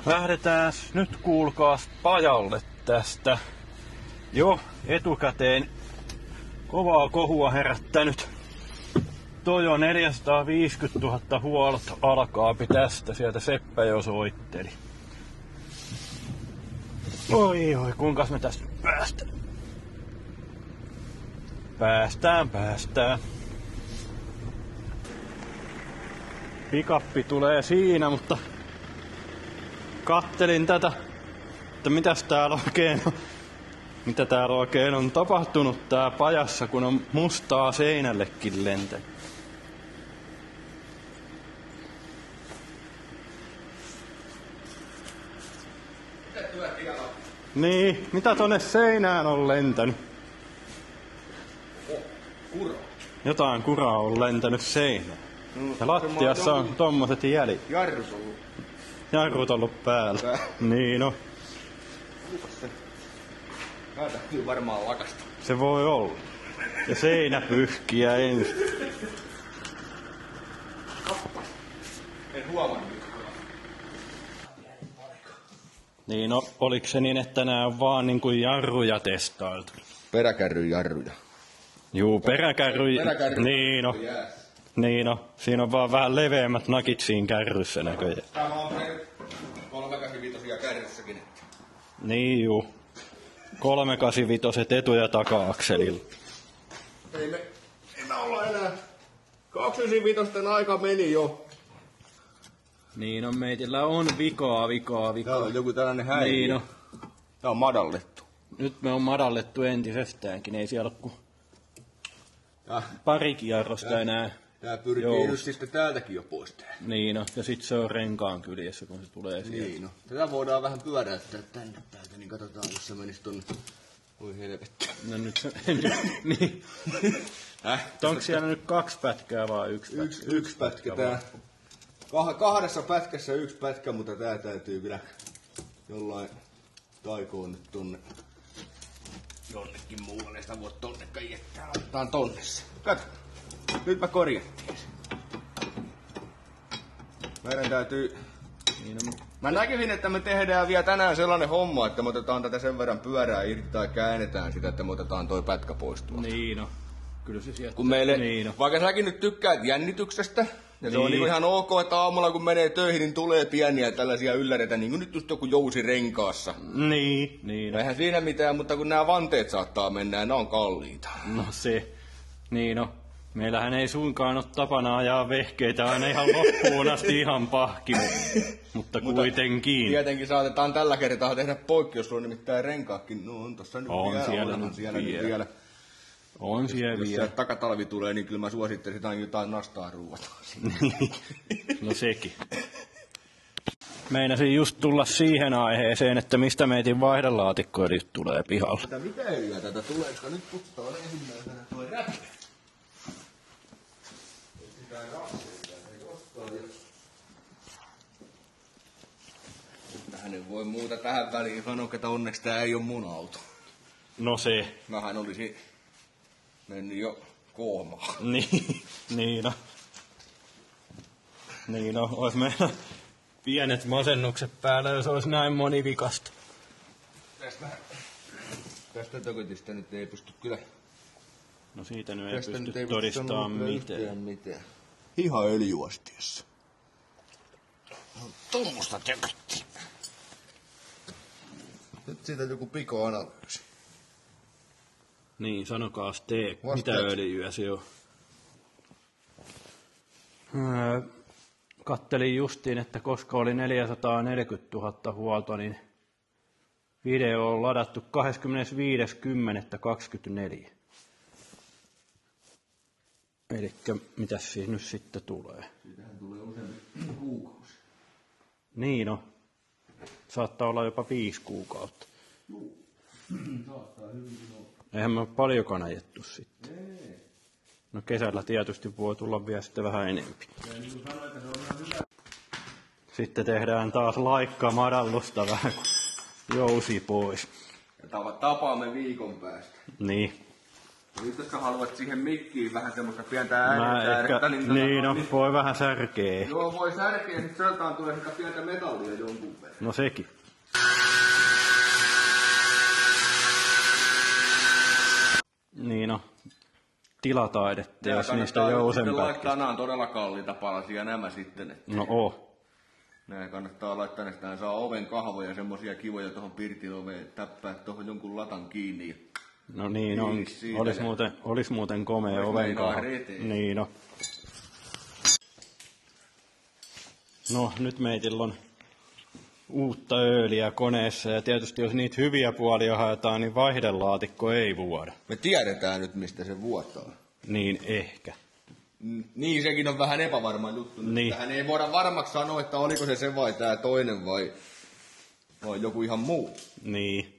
Lähdetään nyt kuulkaas pajalle tästä. Jo etukäteen kovaa kohua herättänyt Toyo 450 000 huolto alkaapi tästä. Sieltä Seppä jo soitteli. Oi, kuinkas me tästä päästään? Päästään. Pikappi tulee siinä, mutta kattelin tätä, että mitä täällä oikein on tapahtunut tää pajassa, kun on mustaa seinällekin lentänyt. Niin, mitä tonne seinään on lentänyt? Kura. Jotain kuraa on lentänyt seinään. Ja lattiassa on tommoset jäljet. Jarrut ollut päällä. Niin no. Tää täytyy varmaan lakasta. Se voi olla. Ja seinäpyhkiä ensin. En huomannut. Niin no, oliko se niin, että nää on vaan niinku jarruja testailtu? Peräkärryjarruja. Juu, peräkärryjä. Niin no. Niin no, siinä on vaan vähän leveämmät nakit siinä kärryssä näköjään. Tämä on 385 kärryssäkin. Niin juu. 385 etu- ja taka-akselilla. Ei me olla enää. 295 aika meni jo. Niin on, meitillä on vikaa. Tää on joku tällainen häiriö. Niin on. Tää on madallettu. Nyt me on madallettu entisestäänkin, ei siellä ole kuin parikin jarrosta enää. Tää pyrkii just sitten täältäkin jo pois tehdä. Niin no, ja sit se on renkaan kyljessä, kun se tulee sieltä. Niin no. Tätä voidaan vähän pyöräyttää tänne päältä, niin katsotaan, jos se menisi tonne. Voi helvetti. No nyt se, niin. Onko siellä nyt 2 pätkää vai 1 pätkä? Yksi pätkä tää. Kahdessa pätkässä 1 pätkä, mutta tää täytyy kyllä jollain taikoon nyt tonne jonnekin muualle. Sitä voi tonnekaan jättää. Laitetaan tonne se. Kato. Nyt mä korjattiin se. Meidän täytyy... Mä näkisin, että me tehdään vielä tänään sellainen homma, että me otetaan tätä sen verran pyörää irti tai käännetään sitä, että me otetaan toi pätkä pois tuolta. Niin no. Kyllä se sieltä... Kun meille, vaikka säkin nyt tykkäät jännityksestä, ja se on niinku ihan ok, että aamulla kun menee töihin, niin tulee pieniä tällaisia ylläreitä, niin kuin nyt just joku jousi renkaassa. Niin. Eihän siinä mitään, mutta kun nämä vanteet saattaa mennä ja ne on kalliita. No se. Niin no. Meillähän ei suinkaan ole tapana ajaa vehkeitä aina ihan loppuun asti ihan pahki, mutta kuitenkin. Tietenkin saatetaan tällä kertaa tehdä poikkeus, sulla on nimittäin renkaakin. No on tossa nyt vielä. On siellä Jos vielä. se takatalvi tulee, niin kyllä mä suosittelisin aina jotain nastaa ruuata. No sekin. Meinasin just tulla siihen aiheeseen, että mistä meitin vaihdelaatikko eli tulee pihalle. Mitä öljyä tätä tulee, koska nyt puhutaan ensimmäisenä toi räppi. Hänen voi muuta tähän väliin sanoa, että onneksi tää ei oo mun auto. No se. Mähän olisi mennyt jo koomaan. Niin no, ois meillä pienet masennukset päällä, jos ois näin monivikasta. Tästä tökötistä nyt ei pysty kyllä... No siitä nyt ei pysty todistamaan mitään. Ihan öljyastiassa. No, tommosta tököttiä. Nyt siitä joku pikoanalyysi. Niin, sanokaas te, mitä öljyä se on? Kattelin justiin, että koska oli 440 000 huolto, niin video on ladattu 25.10.24. Elikkä mitäs siis nyt sitten tulee? Siitähän tulee useampi kuukausi. Niin no. Saattaa olla jopa 5 kuukautta. Saattaa hyvin olla. Eihän me ole paljonkaan ajettu sitten. Ei. No kesällä tietysti voi tulla vielä sitten vähän enempi. Sitten tehdään taas madallusta vähän kun jousi pois. Ja tapaamme viikon päästä. Niin. Nyt jos sä haluat siihen mikkiin vähän semmoista pientä Mä äänettä, ehkä, niin no, voi vähän särkeä. Joo, voi särkeä, niin sieltä tulee sitä pientä metallia jonkun verran. No sekin. Niin no, tilataidetta, jos niistä jousenpätkästä. Laittaa, nämä on todella kalliita palasia nämä sitten. Että No nää kannattaa laittaa, että nää saa oven kahvoja ja semmosia kivoja tuohon pirtin oveen, täppää tuohon jonkun latan kiinni. No niin on. Olis muuten komea oven kahvo. Niin no. No nyt meitillä on uutta öljyä koneessa ja tietysti jos niitä hyviä puolia haetaan, niin vaihdelaatikko ei vuoda. Me tiedetään nyt mistä se vuotaa. Niin ehkä. Niin, sekin on vähän epävarma juttu. Niin. Tähän ei voida varmaksi sanoa, että oliko se vai tää toinen vai joku ihan muu. Niin.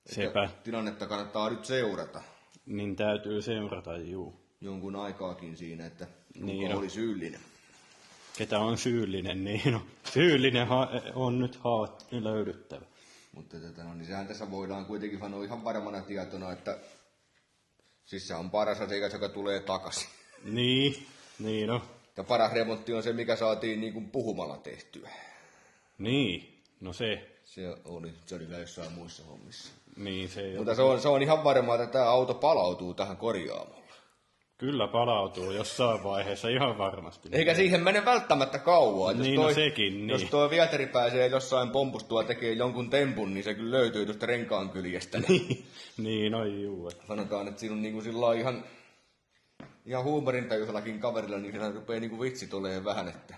Sepä. Tilannetta kannattaa nyt seurata. Niin täytyy seurata, juu. Jonkun aikaakin siinä, että niin oli syyllinen. Ketä on syyllinen, niin no. Syyllinen on nyt löydyttävä. Mutta niin sehän tässä voidaan kuitenkin sanoa ihan varmana tietona, että siis se on paras asiakas, joka tulee takaisin. Niin no. Ja paras remontti on se, mikä saatiin niin kuin puhumalla tehtyä. Niin, no se. Se oli jossain muissa hommissa. Niin, se ei mutta se on ihan varmaa, että tämä auto palautuu tähän korjaamolla. Kyllä palautuu jossain vaiheessa ihan varmasti. Eikä siihen mene välttämättä kauan. Niin, no sekin. Niin. Jos tuo Vieteri pääsee jossain pompustua tekee jonkun tempun, niin se kyllä löytyy tuosta renkaan kyljestä. Niin, no juu. Sanotaan, että siinä on niin kuin sillä ihan huumorintajuisellakin kaverilla, niin siinä rupeaa niin kuin vitsit olemaan vähän, että...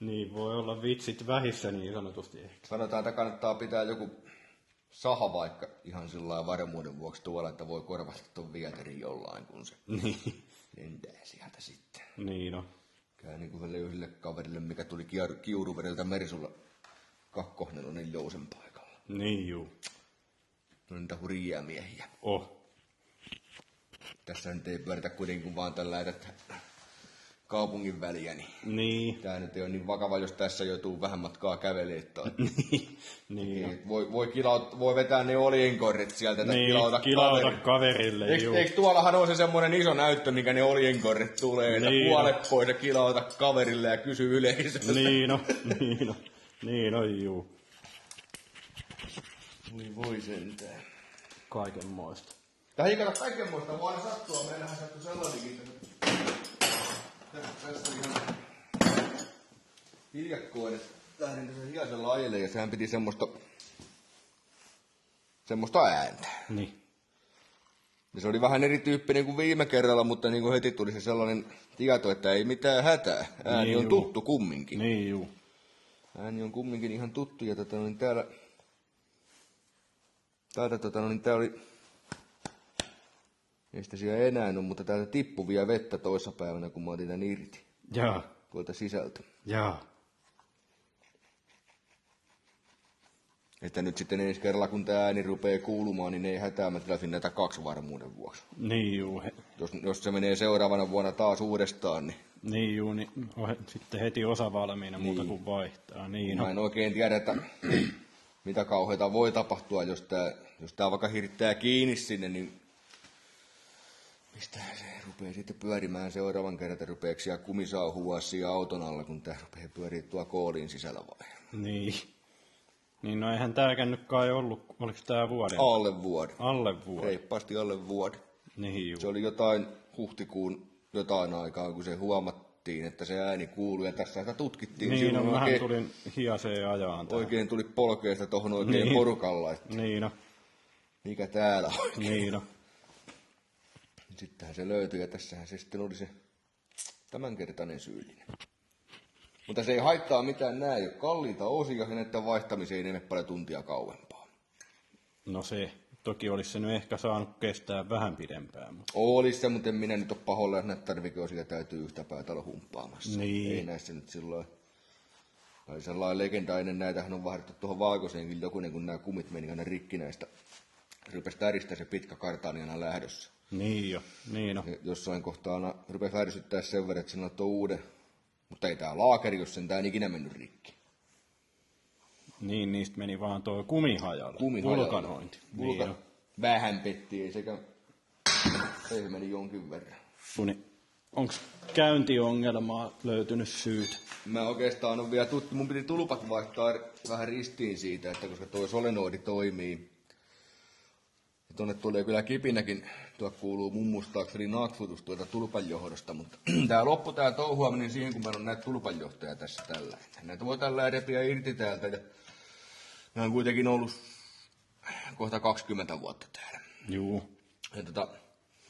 Niin, voi olla vitsit vähissä niin sanotusti ehkä. Sanotaan, että kannattaa pitää joku saha vaikka ihan sillä varmuuden vuoksi tuolla, että voi korvata tuon Vieterin jollain, kun se lentää sieltä sitten. Niin no. Käy niin kuin yhdelle kaverille, mikä tuli Kiuruvedeltä Mersulla 2-4 jousen paikalla. Niin juu. No niitä hurjia miehiä. Tässä nyt ei pyöritä kuitenkin vaan tällä, että kaupungin väliä, niin tää nyt ei ole niin vakava, jos tässä joutuu vähän matkaa kävelemään. Niin. Voi vetää ne oljenkorret sieltä, että niin, kilauta kaverille. Eikö tuollahan on se semmoinen iso näyttö, mikä ne oljenkorret tulee, että puolet pois ja kilauta kaverille ja kysy yleisöltä. Niin on juu. Voi sentään. Kaikenmoista. Tähän ei kato kaikenmoista, vaan sattua. Meillähän sattui sellainenkin. Tässä ihan hiljakkoin, että lähdin tässä hiljaisella ajelle ja sehän piti semmoista ääntä. Niin. Ja se oli vähän erityyppinen kuin viime kerralla, mutta niin kuin heti tuli se sellainen tieto, että ei mitään hätää. Ääni niin on tuttu kumminkin. Niin juu. Ääni on kumminkin ihan tuttu ja täällä oli... Ei sitä siellä enää ole, mutta täältä tippuvia vettä toissapäivänä, kun mä otin tän irti. Jaa. Tuolta sisältä. Jaa. Että nyt sitten ensi kerralla, kun tää ääni rupeaa kuulumaan, niin ei hätää, mä tilasin näitä 2 varmuuden vuoksi. Niin juu. Jos se menee seuraavana vuonna taas uudestaan, niin... Niin juu, niin on sitten heti osa valmiina muuta kuin vaihtaa. Niin, mä en oikein tiedä, että mitä kauheita voi tapahtua, jos tää vaikka hirttää kiinni sinne, niin... Mistähän se rupeaa sitten pyörimään seuraavan kerran, että rupeeko siellä kumisauhua siinä auton alla, kun tää rupeaa pyöriä tuolla koolin sisällä vai? Niin. Niin no eihän tääkään nyt kai ollut, oliko tää vuoden? Alle vuoden. Alle vuoden. Reippaasti alle vuoden. Niin juu. Se oli jotain huhtikuun jotain aikaa, kun se huomattiin, että se ääni kuului ja tässä sitä tutkittiin. Niin no mähän tulin hiaseen ajaan. Oikein tuli polkeesta tohon oikein porukalla. Että niin no. Mikä täällä on? Niin no. Sittenhän se löytyi ja tässähän se sitten oli se tämänkertainen syyllinen. Mutta se ei haittaa mitään, nää ei ole kalliita osia ja näiden vaihtamiseen ei mene paljon tuntia kauempaa. No se, toki olisi se nyt ehkä saanut kestää vähän pidempään. Mutta... Olisi se, mutta en minä nyt ole pahoilla, että näitä tarvikeosia täytyy yhtä päätä olla humppaamassa. Niin. Ei näissä nyt silloin... Oli sellainen legendainen, näitähän on vahdettu tuohon valkoiseenkin jokunen, kun nämä kumit meni aina rikki näistä. Rupesi täristää se pitkä kartaani aina lähdössä. Niin jo, niin no. Jossain kohtaa aina rupesi ärsyttää sen verran, että sinä olet uuden. Mutta ei tää laakeri, jos sen tää ikinä mennyt rikki. Niin, niistä meni vaan tuo kumihajalla. Vulkanointi. Niin vähän petti, ei sekä Se meni jonkin verran. Niin, onks käyntiongelmaa löytynyt syyt? Mä oikeastaan on vielä mun piti tulpat vaihtaa vähän ristiin siitä, että koska toi solenoidi toimii. Ja tonne tulee kyllä kipinäkin, tuo kuuluu mun muistaakseni naksutus tuota tulpan johdosta, mutta tää loppu tää touhuaminen siihen, kun meillä on näitä tulpanjohtajia tässä tällä. Näitä voi tällä repiä irti täältä ja ne on kuitenkin ollut kohta 20 vuotta täällä. Juu. Ja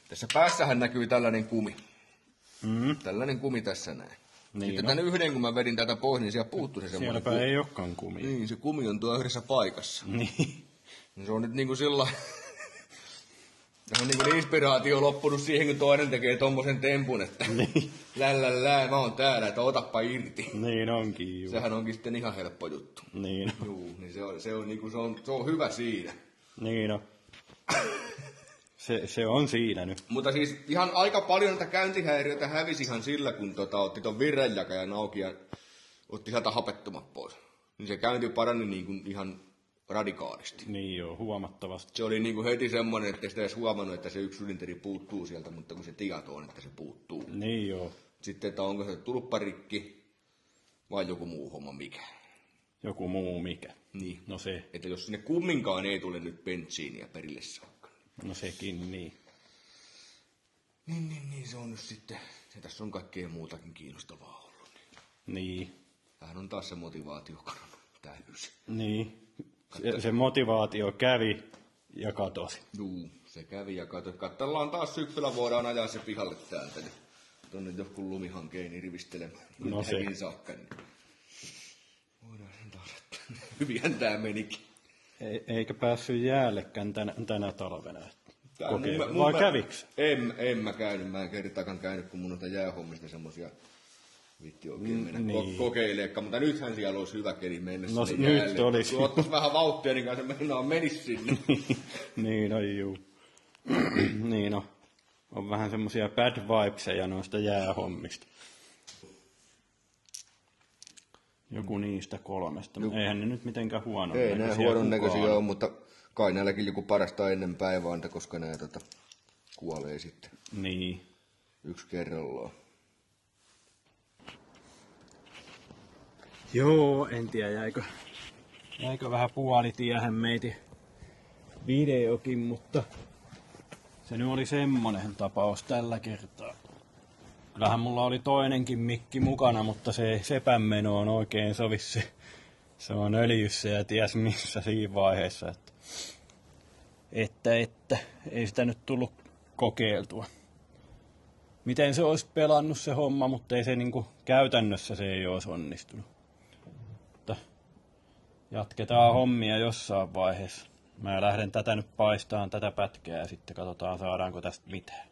tässä päässähän näkyy tällainen kumi. Tällainen kumi tässä näin. Niin, sitten tän yhden, kun mä vedin tätä pois, niin siellä puuttui se semmoinen. Sielläpä ei olekaan kumia. Niin, se kumi on tuo yhdessä paikassa. Niin. Se on nyt niinku sillä se on niinku inspiraatio loppunut siihen, kun toinen tekee tommosen tempun, että Niin. mä oon täällä, että otappa irti. Niin onkin, juu. Sehän onkin sitten ihan helppo juttu. Niin. Juu, niin se on hyvä siinä. Niin on. Se on siinä nyt. Mutta siis ihan aika paljon näitä käyntihäiriöitä hävisi ihan sillä, kun otti ton virrejakajan auki ja otti sieltä hapettomat pois. Niin se käynti parani niin kuin ihan radikaalisti. Niin joo, huomattavasti. Se oli niin kuin heti semmoinen, että sitä edes huomannut, että se yksi sylinteri puuttuu sieltä, mutta kun se tieto on, että se puuttuu. Niin joo. Sitten, että onko se tulpparikki vai joku muu homma mikä. Joku muu mikä. Niin. No se. Että jos sinne kumminkaan ei tule nyt bensiiniä perille saakka. No sekin niin. Niin, se on nyt sitten, ja tässä on kaikkea muutakin kiinnostavaa ollut. Niin. Tämähän on taas se motivaatio kadonnut täysin. Niin. Se motivaatio kävi ja katosi. Juu, se kävi ja katsellaan taas syksyllä, voidaan ajaa se pihalle täältä. Niin tuonne joku lumihankeen irvistelemään. No se. Saakka, niin voidaan sen taas, että hyvinhän tää menikin. Eikä päässyt jäälekään tänä talvena. Mun Vai käviks? En mä käynyt, mä en kertaakaan käynyt, kun mun on jäähommista semmosia vitti oikein mennä kokeilemaan, mutta nythän siellä olisi hyvä keli mennä No sinne nyt jäälle. olisi. Kun ottais vähän vauhtia, niin kai se meinaa menis sinne. Niin on juu. Niin on vähän semmosia bad vibeseja noista jäähommista. Joku niistä 3. Eihän ne nyt mitenkään huonon Ei näköisiä nää huonon näköisiä kukaan. ole, mutta kai näilläkin joku parasta ennen päivää, koska nää kuolee sitten Niin. yksi kerrallaan. Joo, en tiedä jäikö vähän puolitiehen meiti videokin, mutta se nyt oli semmonen tapaus tällä kertaa. Kyllähän mulla oli toinenkin mikki mukana, mutta se sepänmeno on oikein sovi se on öljyssä ja ties missä siinä vaiheessa, että ei sitä nyt tullut kokeiltua. Miten se olisi pelannut se homma, mutta ei se niinku käytännössä se ei olisi onnistunut. Mutta jatketaan hommia jossain vaiheessa. Mä lähden tätä nyt paistaan tätä pätkää ja sitten katsotaan saadaanko tästä mitään.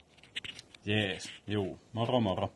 Jees, juu, moro moro.